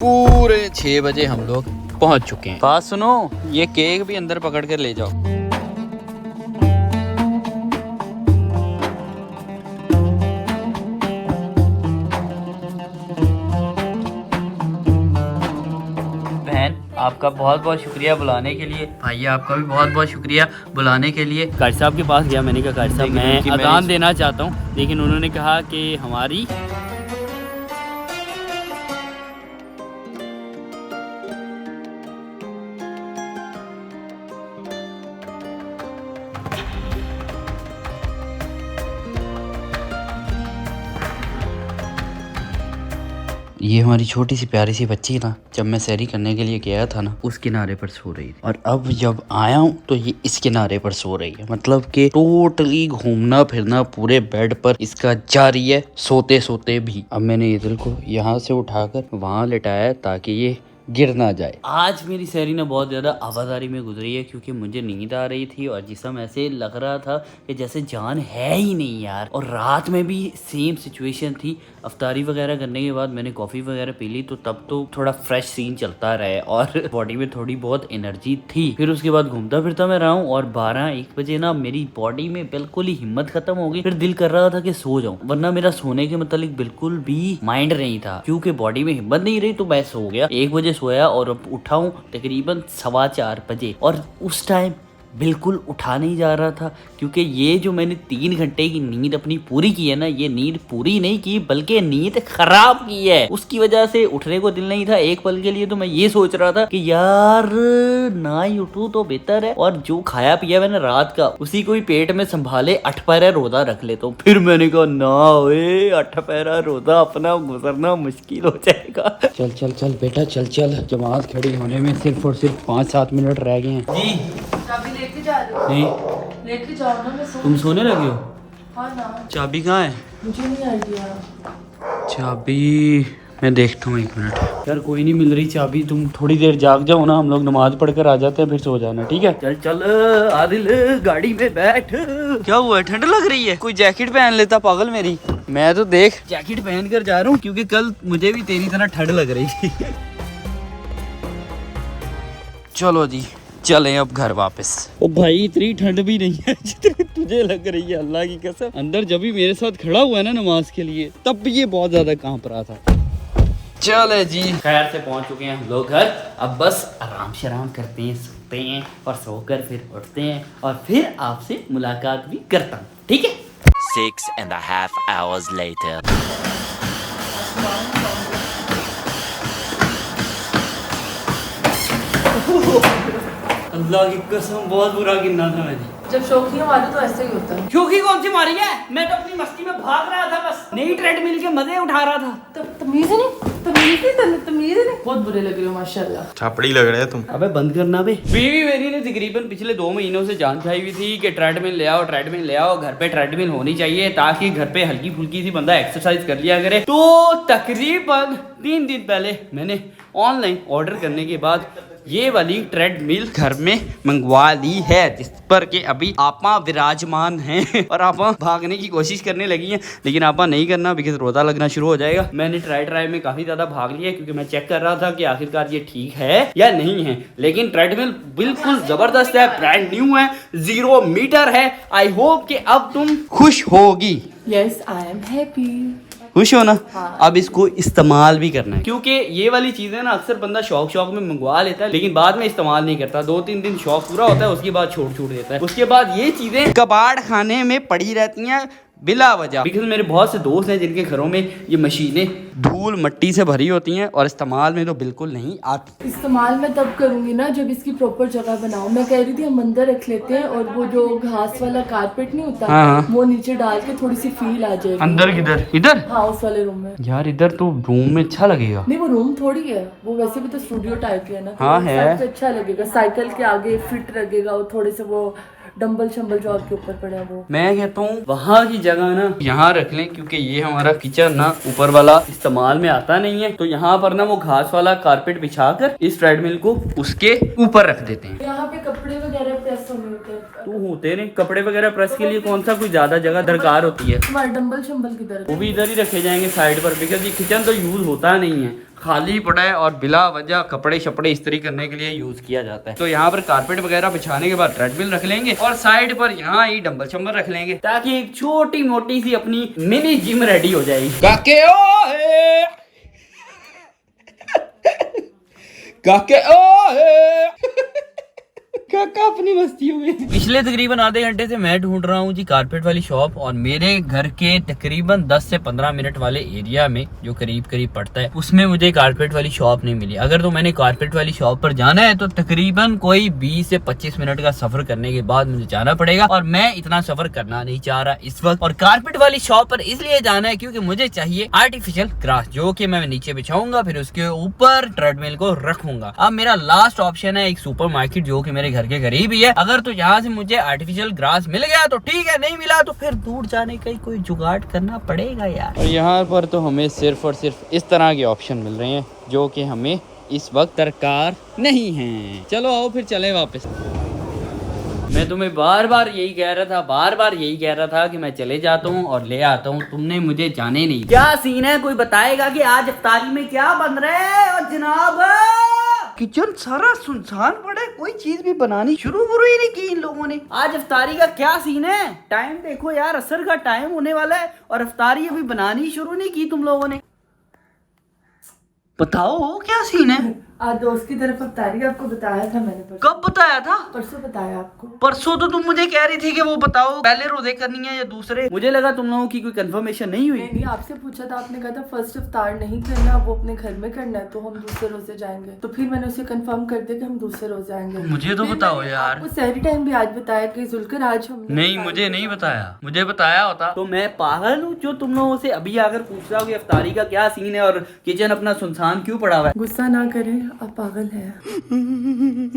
पूरे 6 बजे हम लोग पहुंच चुके हैं। बात सुनो, ये केक भी अंदर पकड़ कर ले जाओ। बहन, आपका बहुत बहुत शुक्रिया बुलाने के लिए। भाई आपका भी बहुत बहुत शुक्रिया बुलाने के लिए। कारी साहब के पास गया, मैंने कहा कारी साहब मैं अजान देना चाहता हूँ, लेकिन उन्होंने कहा कि हमारी ये हमारी छोटी सी प्यारी सी बच्ची ना, जब मैं सैरी करने के लिए गया था ना, उस किनारे पर सो रही थी, और अब जब आया हूँ तो ये इस किनारे पर सो रही है। मतलब कि टोटली घूमना फिरना पूरे बेड पर इसका जारी है, सोते सोते भी। अब मैंने ईदल को यहाँ से उठाकर वहाँ लिटाया ताकि ये गिर ना जाए। आज मेरी सैरी ना बहुत ज़्यादा आवाज़ारी में गुजरी है, क्योंकि मुझे नींद आ रही थी और जिसम ऐसे लग रहा था कि जैसे जान है ही नहीं यार। और रात में भी सेम सिचुएशन थी। अफ्तारी वगैरह करने के बाद मैंने कॉफ़ी वगैरह पी ली, तो तब तो थोड़ा फ्रेश सीन चलता रहे और बॉडी में थोड़ी बहुत एनर्जी थी। फिर उसके बाद घूमता फिरता मैं रहा हूँ, और 12-1 बजे ना मेरी बॉडी में बिल्कुल ही हिम्मत खत्म हो गई। फिर दिल कर रहा था कि सो जाऊँ, वरना मेरा सोने के मतलब बिल्कुल भी माइंड नहीं था, क्योंकि बॉडी में हिम्मत नहीं रही। तो मैं सो गया, 1 बजे सोया और अब उठा हूँ तकरीबन 4:15 बजे, और उस टाइम बिल्कुल उठा नहीं जा रहा था, क्योंकि ये जो मैंने 3 घंटे की नींद अपनी पूरी की है ना, ये नींद पूरी नहीं की बल्कि नींद खराब की है। उसकी वजह से उठने को दिल नहीं था एक पल के लिए। तो मैं ये सोच रहा था कि यार ना ही उठूं तो बेहतर है, और जो खाया पिया मैंने रात का उसी को ही पेट में संभाले 8 पैरा रोजा रख ले। तो फिर मैंने कहा ना ओए, 8 पैरा रोजा अपना गुजरना मुश्किल हो जाएगा। चल चल चल बेटा, चल चल, जमात खड़ी होने में सिर्फ और सिर्फ 5-7 मिनट रह गए हैं। जी चाबी लेके जा रहे हो? नहीं, लेके जाओ ना, मैं सो। तुम सोने लगे हो? हाँ ना। चाबी कहाँ है? मुझे नहीं आइडिया। चाबी मैं देखता हूँ, 1 मिनट। यार कोई नहीं मिल रही चाबी, तुम थोड़ी देर जाग जाओ ना, हम लोग नमाज पढ़कर आ जाते हैं, फिर सो जाना, ठीक है? चल चल आदिल, गाड़ी में बैठ। क्या हुआ है, ठंड लग रही है? कोई जैकेट पहन लेता पागल मेरी। मैं तो देख जैकेट पहन कर जा रहा हूँ, क्योंकि कल मुझे भी तेरी तरह ठंड लग रही थी। चलो जी चलें अब घर वापस। ओ भाई इतनी ठंड भी नहीं है जितनी तुझे लग रही है, अल्लाह की कसम। अंदर जब भी मेरे साथ खड़ा हुआ है ना नमाज के लिए, तब भी ये बहुत ज्यादा कांप रहा था। चले जी, खैर से पहुंच चुके हैं हम लोग घर। अब बस आराम शराम करते हैं, सोते हैं, और सोकर फिर उठते हैं, और फिर आपसे मुलाकात भी करता हूँ, ठीक है? 6.5 hours later. अल्लाह की कसम बहुत बुरा गिरना था मैंने। जब शौकी मारे तो ऐसे ही होता है। क्योंकि कौन सी मारी है, मैं तो अपनी मस्ती में भाग रहा था, बस नई ट्रेडमिल के मजे उठा रहा था। तमीज नहीं। बहुत बुरे लग रहे हो माशाल्लाह। छापड़ी लग रहे हैं तुम। अबे बंद करना बे। बीवी मेरी ने तकरीबन पिछले 2 महीनों से जान खाई हुई थी कि ट्रेडमिल ले आओ, ट्रेडमिल ले आओ। घर पे ट्रेडमिल होनी चाहिए ताकि घर पे हल्की फुल्की सी बंदा एक्सरसाइज कर लिया करे। तो तकरीबन 3 दिन पहले मैंने ऑनलाइन ऑर्डर करने के बाद ये वाली ट्रेडमिल घर में मंगवा ली है, जिस पर के अभी आपा विराजमान हैं और आपा भागने की कोशिश करने लगी हैं, लेकिन आपा नहीं करना, बिकॉज रोजा लगना शुरू हो जाएगा। मैंने ट्राई में काफी ज्यादा भाग लिया, क्योंकि मैं चेक कर रहा था कि आखिरकार ये ठीक है या नहीं है। लेकिन ट्रेडमिल बिल्कुल जबरदस्त है, ब्रांड न्यू है, 0 मीटर है। आई होप कि अब तुम खुश होगी। Yes I am happy. खुश हो ना? हाँ। अब इसको इस्तेमाल भी करना है, क्योंकि ये वाली चीजें ना अक्सर बंदा शौक में मंगवा लेता है, लेकिन बाद में इस्तेमाल नहीं करता। 2-3 दिन शौक पूरा होता है, उसके बाद छोड़ देता है। उसके बाद ये चीजें कबाड़ खाने में पड़ी रहती हैं बिला वजह। बिकॉज मेरे बहुत से दोस्त हैं जिनके घरों में ये मशीनें धूल मट्टी से भरी होती हैं और इस्तेमाल में तो बिल्कुल नहीं आती। इस्तेमाल मैं तब करूंगी ना जब इसकी प्रॉपर जगह बनाऊं। मैं कह रही थी हम अंदर रख लेते हैं, और वो जो घास वाला कारपेट नहीं होता, हाँ। वो नीचे डाल के थोड़ी सी फील आ जाएगी। अंदर किधर? इधर? हाँ उस वाले रूम में। यार इधर तो रूम में अच्छा लगेगा। नहीं वो रूम थोड़ी है, वो वैसे भी तो स्टूडियो टाइप है ना। हाँ, है। सबसे अच्छा लगेगा, साइकिल के आगे फिट लगेगा, और थोड़े से वो डंबल शंबल जो आपके ऊपर पड़ा है वो। मैं कहता हूँ वहाँ की जगह ना यहाँ रख लें, क्योंकि ये हमारा किचन ना ऊपर वाला इस्तेमाल में आता नहीं है। तो यहाँ पर ना वो घास वाला कारपेट बिछाकर इस ट्रेडमिल को उसके ऊपर रख देते हैं। यहाँ पे कपड़े वगैरह प्रेस होने होते हैं। तो होते नहीं कपड़े वगैरह प्रेस के लिए कौन सा कोई ज्यादा जगह दरकार होती है? तुम्हारे डंबल शंबल किधर वो भी इधर ही रखे जाएंगे साइड पर, बिकॉज ये किचन तो यूज होता नहीं है। खाली पड़ा है और बिला वजह कपड़े शपड़े इस्त्री करने के लिए यूज किया जाता है। तो यहाँ पर कारपेट वगैरह बिछाने के बाद ट्रेडमिल रख लेंगे और साइड पर यहाँ ही डंबल शंबल रख लेंगे ताकि एक छोटी मोटी सी अपनी मिनी जिम रेडी हो जाएगी। काके ओए काके ओए काका अपनी मस्तियों में। पिछले तकरीबन आधे घंटे से मैं ढूंढ रहा हूँ जी कारपेट वाली शॉप और मेरे घर के तकरीबन 10 से 15 मिनट वाले एरिया में जो करीब करीब पड़ता है उसमें मुझे कारपेट वाली शॉप नहीं मिली। अगर तो मैंने कारपेट वाली शॉप पर जाना है तो तकरीबन कोई 20 से 25 मिनट का सफर करने के बाद मुझे जाना पड़ेगा और मैं इतना सफर करना नहीं चाह रहा इस वक्त। और कारपेट वाली शॉप पर इसलिए जाना है क्योंकि मुझे चाहिए आर्टिफिशियल ग्रास जो कि मैं नीचे बिछाऊंगा फिर उसके ऊपर ट्रेडमिल को रखूंगा। अब मेरा लास्ट ऑप्शन है एक सुपर मार्केट जो कि मेरे घर के करीब ही है। अगर तो यहाँ से मुझे आर्टिफिशियल ग्रास मिल गया तो ठीक है, नहीं मिला तो फिर दूर जाने का ही कोई जुगाड़ करना पड़ेगा यार। और यहाँ पर तो हमें सिर्फ और सिर्फ इस तरह के ऑप्शन मिल रहे हैं जो कि हमें इस वक्त दरकार नहीं है। चलो आओ फिर चलें वापस। मैं तुम्हें बार बार यही कह रहा था कि मैं चले जाता हूँ और ले आता हूँ, तुमने मुझे जाने नहीं। क्या सीन है, कोई बताएगा कि आज इफ्तारी में क्या बन रहा है? और जनाब किचन सारा सुनसान पड़ा है, कोई चीज भी बनानी शुरू ही नहीं की इन लोगों ने। आज इफ्तारी का क्या सीन है? टाइम देखो यार, असर का टाइम होने वाला है और इफ्तारी अभी बनानी शुरू नहीं की तुम लोगों ने। बताओ क्या सीन है? आज दोस्त की तरफ इफ्तारी आपको बताया था मैंने। कब बताया था? परसों बताया आपको। परसों तो तुम मुझे कह रही थी कि वो बताओ पहले रोजे करनी है या दूसरे। मुझे लगा तुम लोगों की कोई कंफर्मेशन नहीं हुई। नहीं, आपसे पूछा था, आपने कहा था फर्स्ट इफ्तार नहीं करना, वो अपने घर में करना है, तो हम दूसरे रोजे जाएंगे। तो फिर मैंने उसे कंफर्म कर दिया कि हम दूसरे रोजे आएंगे। मुझे तो बताओ यार। आपको सहरी टाइम भी आज बताया कि जुल्कर आज हम नहीं, मुझे नहीं बताया। मुझे बताया होता तो मैं पागल हूँ जो तुम लोगों से अभी आकर पूछ रहा हूँ कि इफ्तारी का क्या सीन है और किचन अपना सुनसान क्यों पड़ा हुआ है। गुस्सा ना करें, आप पागल है।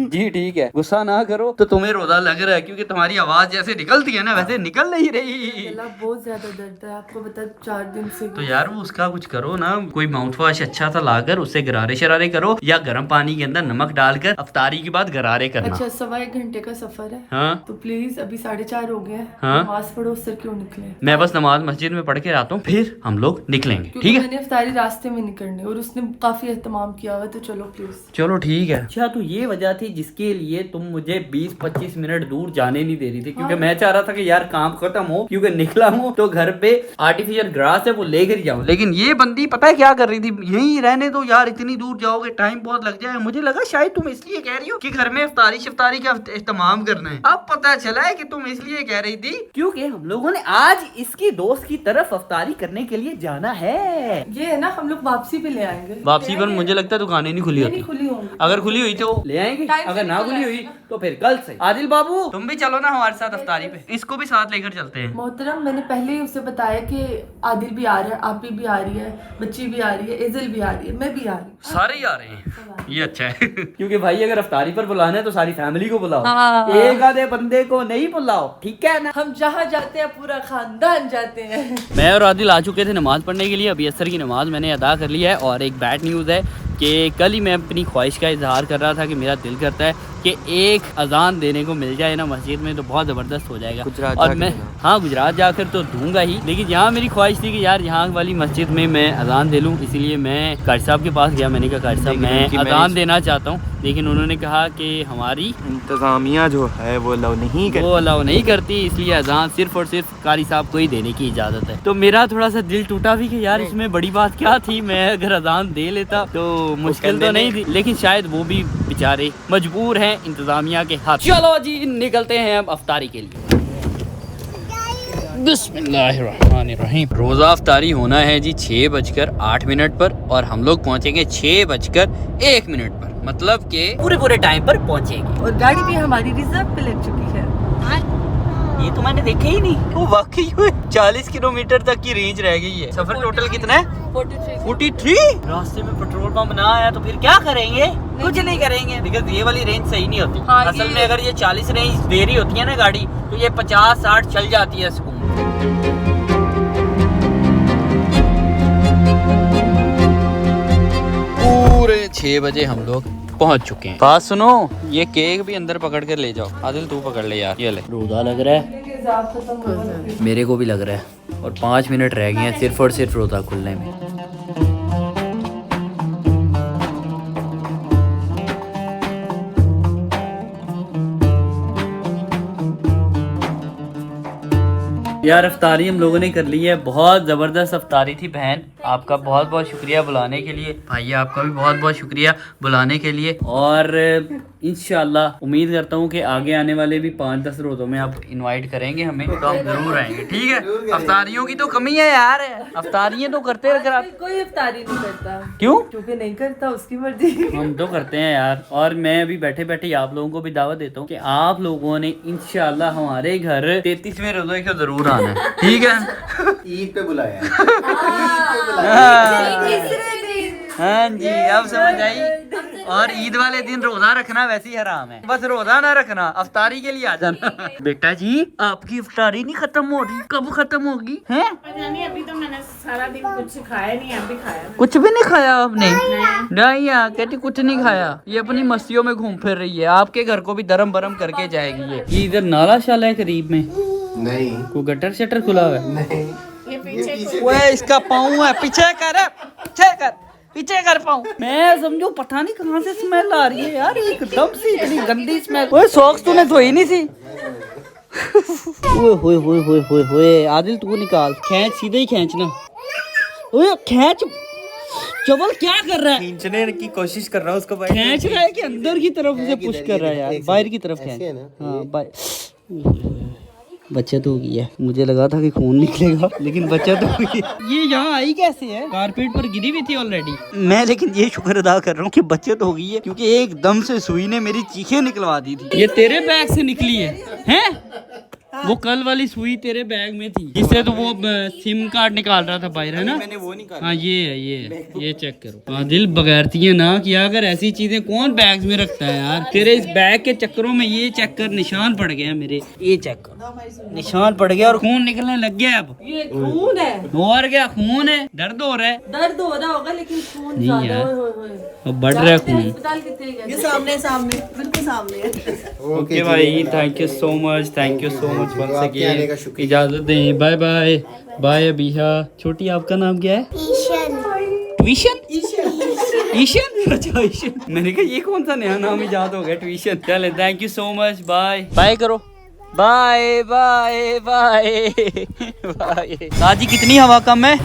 जी ठीक है, गुस्सा ना करो। तो तुम्हें रोजा लग रहा है क्योंकि तुम्हारी आवाज जैसे निकलती है ना वैसे निकल नहीं रही। गला बहुत ज्यादा दर्द है, आपको बता 4 दिन से। तो यार वो उसका कुछ करो ना, कोई माउथ वॉश अच्छा सा लाकर उससे गरारे शरारे करो या गर्म पानी के अंदर नमक डालकर इफ्तारी के बाद गरारे करना। अच्छा, 1.25 घंटे का सफर है। हाँ तो प्लीज अभी 4:30 हो गया है। हाँ? नमाज पढ़ो, उससे क्यों निकले? मैं बस नमाज मस्जिद में पढ़ के आता हूँ फिर हम लोग निकलेंगे। ठीक है, मैंने इफ्तारी रास्ते में नहीं करनी और उसने काफी एहतमाम किया हुआ है, तो चलो प्लीज। चलो ठीक है। अच्छा तो ये वजह थी जिसके लिए तुम मुझे 20-25 मिनट दूर जाने नहीं दे रही थी क्योंकि मैं चाह रहा था कि यार काम खत्म हो क्योंकि निकला हूँ तो घर पे आर्टिफिशियल ग्रास है वो लेकर जाऊँ। लेकिन ये बंदी पता है क्या कर रही थी, यहीं रहने दो यार, इतनी दूर जाओगे टाइम बहुत लग जाएगा। मुझे लगा शायद तुम इसलिए कह रही हो कि घर में इफ्तारी शिफ्तारी का एहतमाम करना है। अब पता चला है कि तुम इसलिए कह रही थी क्योंकि हम लोगों ने आज इसकी दोस्त की तरफ इफ्तारी करने के लिए जाना है। ये है ना, हम लोग वापसी पे ले आएंगे। वापसी पर मुझे लगता है दुकानें नहीं खुली होती। खुली होंगी, अगर खुली हुई तो ले आएंगे, अगर ना खुली हुई तो फिर कल से। आदिल बाबू तुम भी चलो ना हमारे साथ इफ्तारी पे, इसको भी साथ लेकर चलते हैं। मोहतरम, मैंने पहले ही उसे बताया कि आदिल भी आ रहा है, आप भी आ रही है, बच्ची भी आ रही है, एजल भी आ रही है, मैं भी आ रही हूँ, सारे ही आ रहे हैं। ये अच्छा है क्योंकि भाई अगर इफ्तारी पर बुलाना है तो सारी फैमिली को बुलाओ। हाँ। एक आधे बंदे को नहीं बुलाओ, ठीक है ना? हम जहाँ जाते हैं पूरा खानदान जाते हैं। मैं और आदिल आ चुके थे नमाज पढ़ने के लिए। अभी असर की नमाज मैंने अदा कर लिया है और एक बैड न्यूज़ है कि कल ही मैं अपनी ख्वाहिश का इजहार कर रहा था कि मेरा दिल करता है कि एक अजान देने को मिल जाए ना मस्जिद में तो बहुत ज़बरदस्त हो जाएगा। और मैं गुजरात जाकर तो दूंगा ही, लेकिन यहाँ मेरी ख्वाहिश थी कि यार यहाँ वाली मस्जिद में मैं अजान दे लूँ। इसीलिए मैं कारी साहब के पास गया। मैंने कहा कारी साहब मैं अजान देना चाहता हूँ, लेकिन उन्होंने कहा कि हमारी इंतज़ामिया जो है वो अलाउ नहीं करती, इसलिए अजान सिर्फ और सिर्फ कारी साहब को ही देने की इजाज़त है। तो मेरा थोड़ा सा दिल टूटा भी कि यार इसमें बड़ी बात क्या थी, मैं अगर अजान दे लेता तो मुश्किल तो नहीं थी, लेकिन शायद वो भी बेचारे मजबूर हैं इंतजामिया के हाथ। चलो जी निकलते हैं अब अफ्तारी के लिए। बिस्मिल्लाहिर्रहमानिर्रहीम। रोज़ा अफ्तारी होना है जी 6:08 पर और हम लोग पहुँचेंगे 6:01 पर, मतलब के पूरे टाइम पर पहुँचेंगे। और गाड़ी भी हमारी रिजर्व पे लग चुकी है। ये तो मैंने देखा ही नहीं। वो वाकई में 40 किलोमीटर तक की रेंज रह गई है। सफर टोटल कितना है? 43। रास्ते में पेट्रोल पंप ना आया तो फिर क्या करेंगे? कुछ नहीं करेंगे, बिकॉज ये वाली रेंज सही नहीं होती। हाँ, असल में अगर ये 40 रेंज दे रही होती है ना गाड़ी तो ये 50-60 चल जाती है सुकून। पूरे 6 बजे हम लोग पहुंच चुके हैं। बात सुनो, ये केक भी अंदर पकड़ कर ले जाओ। आदिल तू पकड़ ले यार, ये ले। रोज़ा लग रहा है, मेरे को भी लग रहा है और 5 मिनट रह गए हैं सिर्फ और सिर्फ रोज़ा खुलने में। यार अफ्तारी हम लोगों ने कर ली है, बहुत ज़बरदस्त अफ्तारी थी। बहन आपका बहुत बहुत शुक्रिया बुलाने के लिए, भाई आपका भी बहुत बहुत शुक्रिया बुलाने के लिए। और इंशाल्लाह उम्मीद करता हूँ कि आगे आने वाले भी 5-10 रोज़ों में आप इनवाइट करेंगे हमें, तो हम ज़रूर आएंगे। ठीक है, अफ्तारियों की तो कमी है यार, अफ्तारियाँ तो करते रह। कोई इफ्तारी नहीं करता। क्यों? क्योंकि नहीं करता, उसकी मर्जी। हम तो करते हैं यार। और मैं अभी बैठे बैठे आप लोगों को भी दावत देता हूँ कि आप लोगों ने इंशाल्लाह हमारे घर 33वें रोजे को जरूर आना है। ठीक है, ईद पे बुलाया हाँ जी, अब समझ आई। और ईद वाले दिन रोजा रखना वैसे ही हराम है, बस रोजा ना रखना, अफ्तारी के लिए आ जाना। बेटा जी आपकी अफ्तारी नहीं खत्म हो रही, कब खत्म होगी? हैं? अभी तो मैंने सारा दिन कुछ खाया नहीं, अभी खाया। कुछ भी नहीं खाया आपने? नहीं यार, कहती कुछ नहीं खाया। ये अपनी मस्तियों में घूम फिर रही है, आपके घर को भी दरम बरम करके जाएगी ये इधर नाला शाला है करीब में? नहीं, कोई गटर शटर खुला हुआ है? नहीं, ये पीछे वो इसका पाँव है, पीछे कर, पीछे कर पाऊँ। मैं समझो पता नहीं कहाँ से स्मेल आ रही है यार, एकदम से इतनी गंदी स्मेल। ओए सॉक्स तूने धोई नहीं थी? ओए होए होए आदिल तू निकाल, खींच, सीधे ही खींचना। ओए खींच, चवल क्या कर रहा है? खींचने की कोशिश कर रहा हूँ उसको। खींच रहा है कि अंदर की तरफ से पुश कर रहा है यार? बाहर की तरफ खींच। हाँ बाहर। बचत हो गई है, मुझे लगा था कि खून निकलेगा लेकिन बचत हो गई। ये यहाँ आई कैसे है? कारपेट पर गिरी हुई थी ऑलरेडी। मैं लेकिन ये शुक्र अदा कर रहा हूँ कि बचत हो गई है, क्योंकि एकदम से सुई ने मेरी चीखें निकलवा दी थी। ये तेरे बैग से निकली है? हैं? वो कल वाली सुई तेरे बैग में थी, जिससे तो वो सिम कार्ड निकाल रहा था बाहर, है ना? मैंने वो नहीं कहा। हाँ ये है, ये चेक करो। आदिल बगैरती है ना किया, अगर ऐसी चीजें कौन बैग में रखता है यार? तेरे इस बैग के चक्करों में ये चेक कर, निशान पड़ गया मेरे, ये चेक कर, निशान पड़ गया और खून निकलने लग गया। अब ये खून है? और क्या खून है? दर्द हो रहा है? दर्द हो रहा होगा लेकिन खून नहीं ज्यादा। यार। ओए, ओए, ओए। अब बढ़ रहा है खून। अस्पताल कितने गए? सामने बिल्कुल सामने। ओके भाई, thank you so much once again. शुक्रिया। इजाजत दें, बाय बाय बाय अबीहा। छोटी आपका नाम क्या है? ट्यूशन? ईशन? अच्छा ईशन, मैंने कहा ये कौन सा नया नाम इजाद हो गया, ट्यूशन। चले, thank you so much, bye bye करो, बाय बाय बाय बाय। दादी कितनी हवा कम है?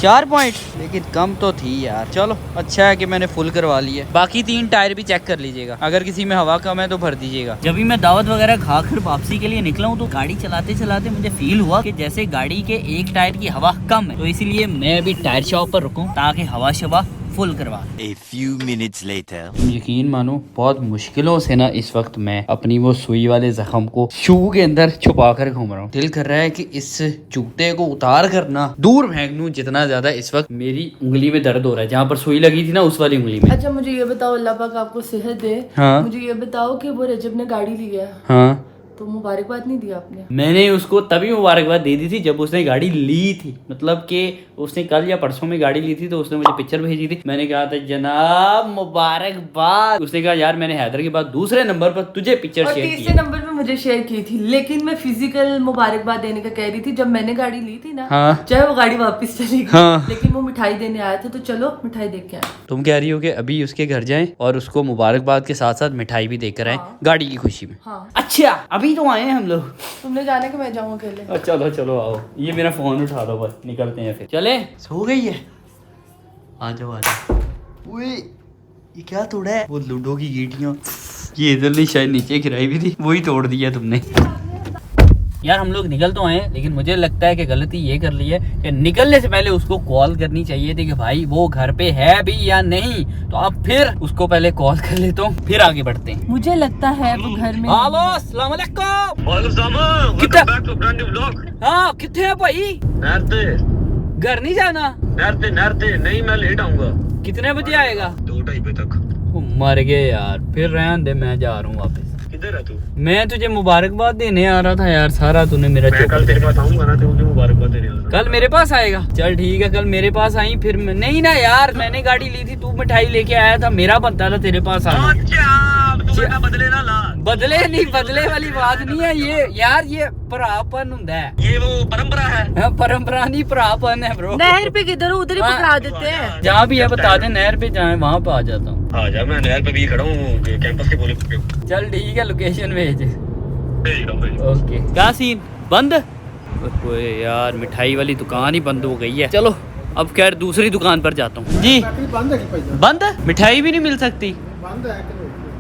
4 पॉइंट, लेकिन कम तो थी यार। चलो अच्छा है कि मैंने फुल करवा ली है। बाकी 3 टायर भी चेक कर लीजिएगा, अगर किसी में हवा कम है तो भर दीजिएगा। जब भी मैं दावत वगैरह खाकर वापसी के लिए निकला हूँ तो गाड़ी चलाते चलाते मुझे फील हुआ कि जैसे गाड़ी के एक टायर की हवा कम है, तो इसीलिए मैं अभी टायर शॉप पर रुकूं ताकि हवा शवा फुल करवा। A few minutes later. तुम यकीन मानो बहुत मुश्किलों से ना इस वक्त मैं अपनी वो सुई वाले जख्म को शू के अंदर छुपा कर घूम रहा हूँ। दिल कर रहा है कि इस जूते को उतार कर ना दूर फेंक दूं, जितना ज्यादा इस वक्त मेरी उंगली में दर्द हो रहा है, जहाँ पर सुई लगी थी ना उस वाली उंगली में। अच्छा मुझे ये बताओ, अल्लाह पाक आपको सेहत दे। हाँ। मुझे ये बताओ कि वो रजब ने गाड़ी ली है, हाँ, तो मुबारकबाद नहीं दी आपने? मैंने उसको तभी मुबारकबाद दे दी थी जब उसने गाड़ी ली थी, मतलब कि उसने कल या परसों में गाड़ी ली थी, तो उसने मुझे पिक्चर भेजी थी। मैंने कहा था जनाब मुबारकबाद। उसने कहा यार मैंने हैदर के बाद दूसरे नंबर पर तुझे पिक्चर और शेयर की तीसरे नंबर पे मुझे शेयर की थी, लेकिन मैं फिजिकल मुबारकबाद देने का कह रही थी जब मैंने गाड़ी ली थी ना। हाँ। चाहे वो गाड़ी वापस चली गई, हाँ। लेकिन वो मिठाई देने आया था, तो चलो मिठाई दे के आए। तुम कह रही हो कि अभी उसके घर जाएं और उसको मुबारकबाद के साथ साथ मिठाई भी देकर आए, गाड़ी की खुशी में। हाँ। अच्छा अभी तो आए हैं हम लोग। तुमने जाने कि मैं जाऊँ अकेले? चलो चलो आओ, ये मेरा फोन उठा दो, बस निकलते हैं फिर। चले, सो गई है? आ जाओ आ जाओ। ओए ये क्या तोड़ा है? वो लूडो की गीटियाँ, ये इधर नहीं शायद नीचे गिराई भी थी, वही तोड़ दिया तुमने। यार हम लोग निकल तो आए हैं, लेकिन मुझे लगता है कि गलती ये कर ली है कि निकलने से पहले उसको कॉल करनी चाहिए थी कि भाई वो घर पे है भी या नहीं। तो अब फिर उसको पहले कॉल कर लेता हूँ, फिर आगे बढ़ते हैं। मुझे लगता है वो घर में। हेलो अस्सलाम वालेकुम। हाँ कितने है भाई? घर नहीं जाना? नहरते नहीं, मैं लेट आऊंगा। कितने बजे आएगा? 2-2:30 बजे तक। वो मर गए यार, फिर रहने दे, मैं जा रहा हूँ वापस। किधर है तू? मैं तुझे मुबारकबाद देने आ रहा था यार, सारा तूने मेरा मैं कल तेरे पास आऊंगा ना, तो मुझे मुबारकबाद देने आना। कल मेरे पास आएगा? चल ठीक है, कल मेरे पास आई फिर नहीं ना यार, मैंने गाड़ी ली थी, तू मिठाई लेके आया था, मेरा बनता था तेरे पास आना। अच्छा बदले ना ला। बदले नहीं, बदले वाली बात नहीं है ये यार, ये भरापन होता है, ये वो परंपरा है। परंपरा नहीं भरापन है ब्रो। नहर पे किधर हो, उधर ही पकड़ा देते हैं। जहाँ भी है बता दे, नहर पे जाए वहाँ पे आ जाता हूँ। आ जा, मैं नहर पे भी खड़ा हूँ, कैंपस के बोले पे। चल ठीक है, लोकेशन भेज। भेज रहा हूँ, भेज। ओके, क्या सीन? बंद? ओए यार मिठाई वाली दुकान ही बंद हो गई है। चलो अब खैर दूसरी दुकान पर जाता हूँ। जी बंद है, मिठाई भी नहीं मिल सकती।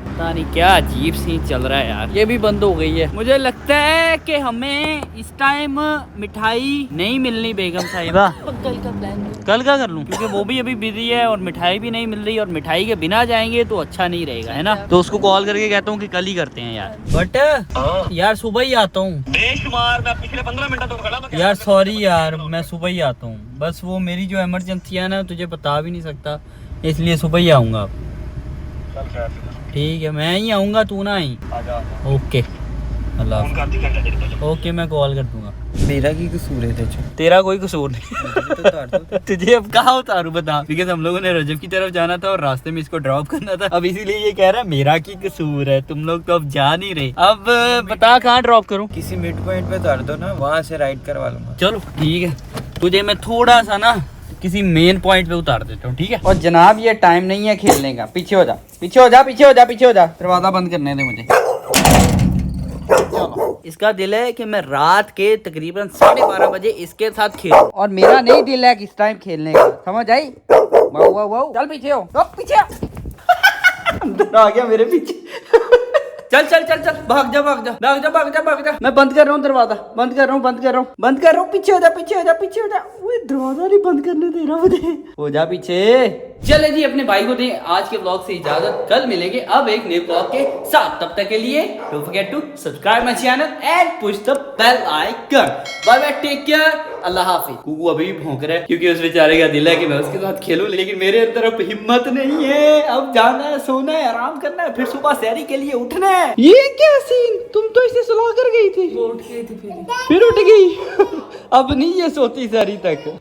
पता नहीं क्या अजीब सी चल रहा है यार। ये भी बंद हो गई है। मुझे लगता है कि हमें इस टाइम मिठाई नहीं मिलनी बेगम साहिबा। कल का प्लान कल का कर लूं, क्योंकि वो भी अभी बिजी है और मिठाई भी नहीं मिल रही, और मिठाई के बिना जाएंगे तो अच्छा नहीं रहेगा, है ना। तो उसको कॉल करके कहता हूँ कि कल ही करते हैं यार। बट यार सुबह ही आता हूँ बेशुमार मैं पिछले 15 मिनट तो खड़ा था। यार। सॉरी यार, मैं सुबह ही आता हूँ। बस वो मेरी जो इमरजेंसी है ना, तुझे बता भी नहीं सकता, इसलिए सुबह ही आऊँगा। ठीक है, मैं ही आऊँगा, तू ना आई। ओके अल्लाह। ओके मैं कॉल कर दूंगा। मेरा की कसूर है तेरा कोई कसूर नहीं। तुझे अब कहाँ उतारू बता, बिकॉज हम लोगों ने रजब की तरफ जाना था और रास्ते में इसको ड्रॉप करना था। अब इसीलिए ये कह रहा है मेरा की कसूर है, तुम लोग तो अब जा नहीं रहे। अब बता कहाँ ड्रॉप करूँ। किसी मिड पॉइंट पे उतार दो ना, वहाँ से राइड करवा लूंगा। चलो ठीक है, तुझे मैं थोड़ा सा ना किसी मेन पॉइंट पे उतार देता हूँ, ठीक है। और जनाब ये टाइम नहीं है खेलने का, पीछे हो जा, पीछे हो जा, पीछे हो जा, पीछे हो जा। दरवाजा बंद करने दे मुझे। चलो, इसका दिल है कि मैं रात के तकरीबन 12:30 बजे इसके साथ खेलूं, और मेरा नहीं दिल है कि इस टाइम खेलने का, समझ आई। वाओ वाओ वाओ, चल पीछे हो, पीछे अंदर आ गया मेरे पीछे। चल चल चल चल, भाग जा भाग जा भाग जा भाग जा भाग जा। मैं बंद कर रहा हूँ दरवाजा, बंद कर रहा हूँ, बंद कर रहा हूँ, बंद कर रहा हूँ। पीछे हो जा, पीछे हो जा, पीछे हो जा। वो दरवाजा नहीं बंद करने दे रहा मुझे। हो जा पीछे। चले जी, अपने भाई को दें आज के ब्लॉग से इजाजत। कल मिलेंगे अब एक नए ब्लॉग के साथ। तब तक के लिए don't forget to subscribe my channel and push the bell icon. Bye bye, take care, अल्लाह हाफिज। कुकू अभी भी भौंक रहा है क्योंकि उस बेचारे का दिल है कि मैं उसके साथ खेलूं, लेकिन मेरे अंदर अब हिम्मत नहीं है। अब जाना है, सोना है, आराम करना है, फिर सुबह सैरी के लिए उठना है। ये क्या सीन, तुम तो इसे सुला कर गई थी। वो उठ गई थी फिर फिर उठ गई। अब नहीं ये सोती सैरी तक।